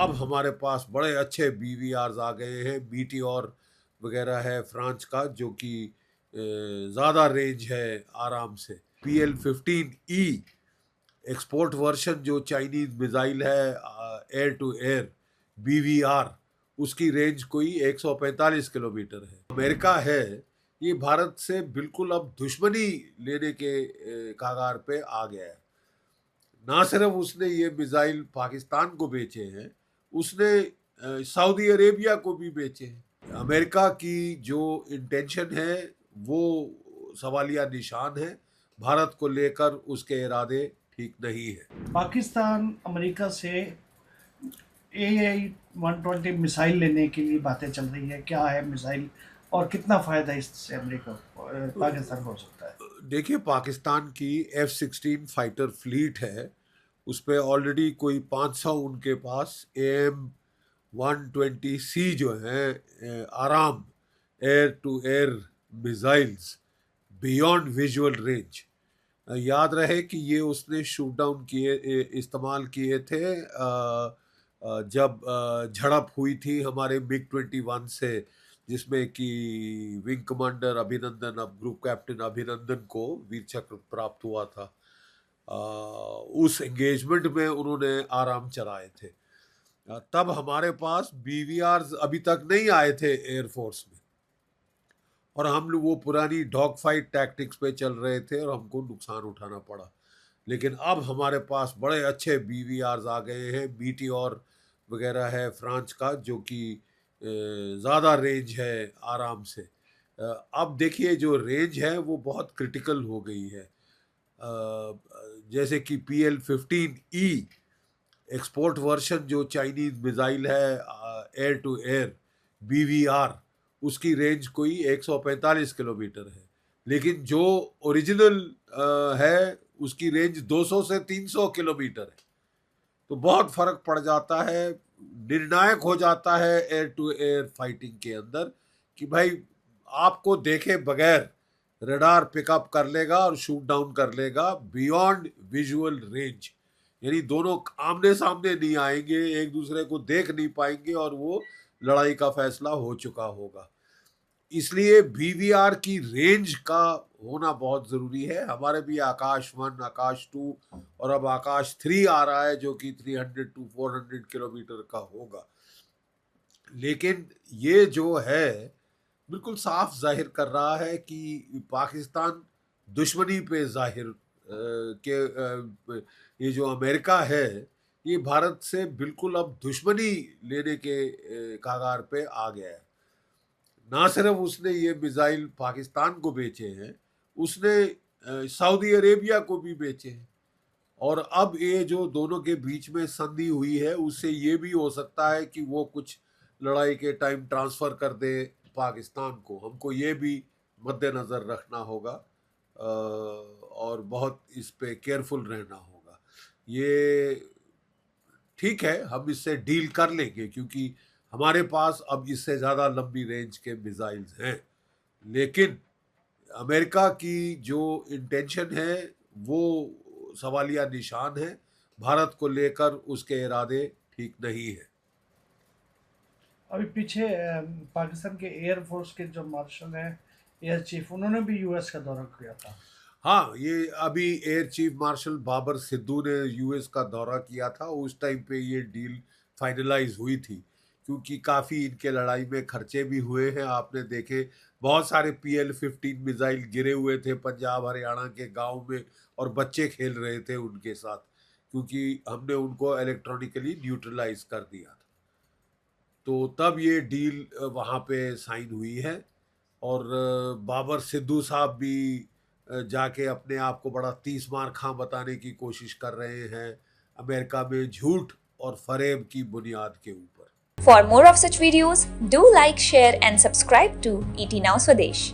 अब हमारे पास बड़े अच्छे BVRs आ गए हैं, मीटियोर वगैरह है फ्रांस का, जो कि ज़्यादा रेंज है आराम से। PL-15E एक्सपोर्ट वर्जन जो चाइनीज मिसाइल है, एयर टू एयर BVR, उसकी रेंज कोई 145 किलोमीटर है। अमेरिका है, ये भारत से बिल्कुल अब दुश्मनी लेने के कगार पे आ गया है। ना सिर्फ उसने ये मिसाइल पाकिस्तान को बेचे हैं, उसने सऊदी अरेबिया को भी बेचे हैं। अमेरिका की जो इंटेंशन है वो सवालिया निशान है। भारत को लेकर उसके इरादे ठीक नहीं है। पाकिस्तान अमेरिका से AI-120 मिसाइल लेने के लिए बातें चल रही है। क्या है मिसाइल और कितना फ़ायदा इससे अमेरिका पाकिस्तान को हो सकता है? देखिए, पाकिस्तान की F-16 फाइटर फ्लीट है, उस पर ऑलरेडी कोई 500 उनके पास AM-120C जो हैं AMRAAM air to air missiles beyond visual range. याद रहे कि ये उसने शूट डाउन किए, इस्तेमाल किए थे जब झड़प हुई थी हमारे MiG-21 से, जिसमें कि विंग कमांडर अभिनंदन, अब ग्रुप कैप्टन अभिनंदन को वीर चक्र प्राप्त हुआ था। उस एंगेजमेंट में उन्होंने आराम चलाए थे। तब हमारे पास BVRs अभी तक नहीं आए थे एयरफोर्स में, और हम लोग वो पुरानी डॉग फाइट टैक्टिक्स पे चल रहे थे और हमको नुकसान उठाना पड़ा। लेकिन अब हमारे पास बड़े अच्छे BVRs आ गए हैं, मीटियोर वगैरह है फ्रांस का, जो कि ज़्यादा रेंज है आराम से। अब देखिए, जो रेंज है वो बहुत क्रिटिकल हो गई है। जैसे कि PL-15E एक्सपोर्ट वर्जन जो चाइनीज मिसाइल है, एयर टू एयर BVR, उसकी रेंज कोई 145 किलोमीटर है। लेकिन जो ओरिजिनल है उसकी रेंज 200 से 300 किलोमीटर है। तो बहुत फर्क पड़ जाता है, निर्णायक हो जाता है एयर टू एयर फाइटिंग के अंदर, कि भाई आपको देखे बगैर रडार पिकअप कर लेगा और शूट डाउन कर लेगा बियॉन्ड विजुअल रेंज। यानी दोनों आमने सामने नहीं आएंगे, एक दूसरे को देख नहीं पाएंगे और वो लड़ाई का फैसला हो चुका होगा। इसलिए BVR की रेंज का होना बहुत जरूरी है। हमारे भी आकाश 1, आकाश 2 और अब आकाश 3 आ रहा है, जो कि 300 to 400 किलोमीटर का होगा। लेकिन ये जो है बिल्कुल साफ जाहिर कर रहा है कि पाकिस्तान दुश्मनी पे जाहिर ये जो अमेरिका है, ये भारत से बिल्कुल अब दुश्मनी लेने के कगार पे आ गया है। ना सिर्फ उसने ये मिसाइल पाकिस्तान को बेचे हैं, उसने सऊदी अरेबिया को भी बेचे हैं। और अब ये जो दोनों के बीच में संधि हुई है, उससे ये भी हो सकता है कि वो कुछ लड़ाई के टाइम ट्रांसफर कर दे पाकिस्तान को। हमको ये भी मद्देनजर रखना होगा और बहुत इस पे केयरफुल रहना होगा। ये ठीक है, हम इससे डील कर लेंगे क्योंकि हमारे पास अब इससे ज़्यादा लंबी रेंज के मिसाइल्स हैं। लेकिन अमेरिका की जो इंटेंशन है वो सवालिया निशान है। भारत को लेकर उसके इरादे ठीक नहीं है। अभी पीछे पाकिस्तान के एयर फोर्स के जो मार्शल हैं, एयर चीफ, उन्होंने भी US का दौरा किया था। हाँ, ये अभी air chief marshal Babar Sidhu ने US का दौरा किया था। उस टाइम पे ये डील फाइनलाइज हुई थी, क्योंकि काफ़ी इनके लड़ाई में खर्चे भी हुए हैं। आपने देखे, बहुत सारे PL-15 मिसाइल गिरे हुए थे पंजाब हरियाणा के गांव में, और बच्चे खेल रहे थे उनके साथ, क्योंकि हमने उनको इलेक्ट्रॉनिकली न्यूट्रलाइज कर दिया था। तो तब ये डील वहाँ पे साइन हुई है। और बाबर सिद्धू साहब भी जाके अपने आप को बड़ा 30 मार खां बताने की कोशिश कर रहे हैं अमेरिका में, झूठ और फरेब की बुनियाद के ऊपर। For more of such videos, do like, share and subscribe to ET Now Swadesh.